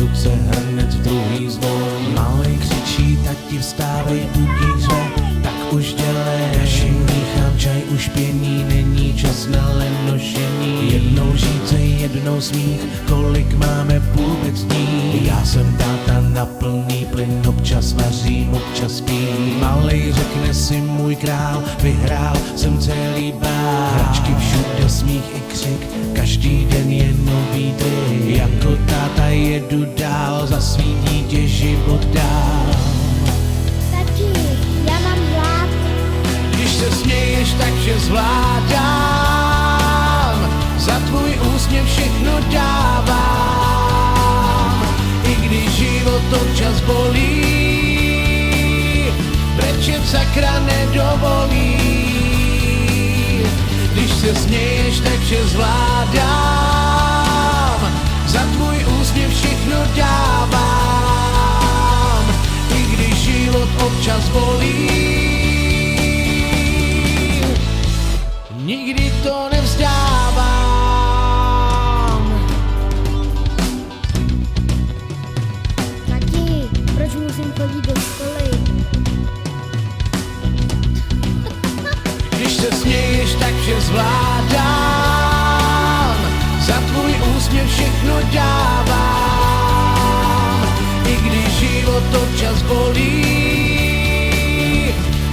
ruce hrnec, druhý zvon. Malej křičí, tati vstávej, budík řve, tak už dělej. Kaši míchám, čaj už pění, není čas na lenošení. Jednou žíce, jednou smích, kolik máme vůbec dní. Já jsem táta na plný plyn, občas vařím, občas spím. Malej řekne si můj král, vyhrál jsem celý bál. Hračky všude, smích i křik, každý den je nový trik. Jako táta jedu dál, za svý dítě život dál. Tati, já mám hlad. Když se směješ, takže zvládám, za tvůj úsměv všechno dávám. I když život občas bolí, brečet sakra nedovolí. Když se směješ, takže zvládám, za tvůj úsměv všechno dávám. I když život občas bolí, nikdy to nevzdávám. Tati, proč musím chodit do školy? Když se směješ, takže zvládám, za tvůj úsměv všechno dávám. I když život občas bolí,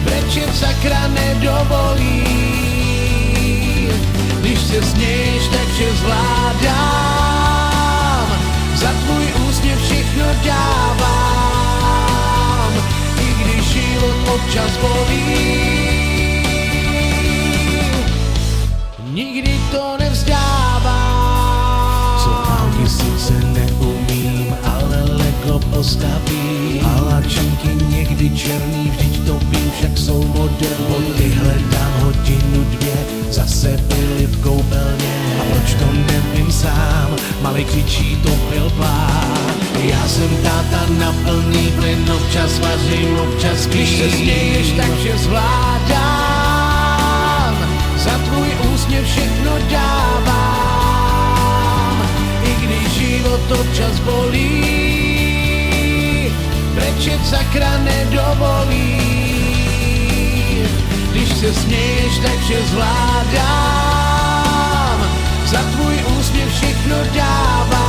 brečet sakra nedovolí. Když se směješ, takže zvládám, za tvůj úsměv všechno dávám. I když život občas bolí, nikdy to nevzdávám. Co války sice neumím, ale Lego postavím. Palačinky někdy černý, vždyť to vím, však jsou moderní. Boty hledám hodinu, dvě, zase byli v koupelně. A proč to nevím sám, malej křičí, to byl plán. Já jsem táta na plný plyn, občas vařím, občas spím. Když se směješ, takže zvládám, za tvůj úsměv všechno dávám. I když život občas bolí, brečet sakra nedovolí. Když se směješ, takže zvládám, za tvůj úsměv všechno dávám.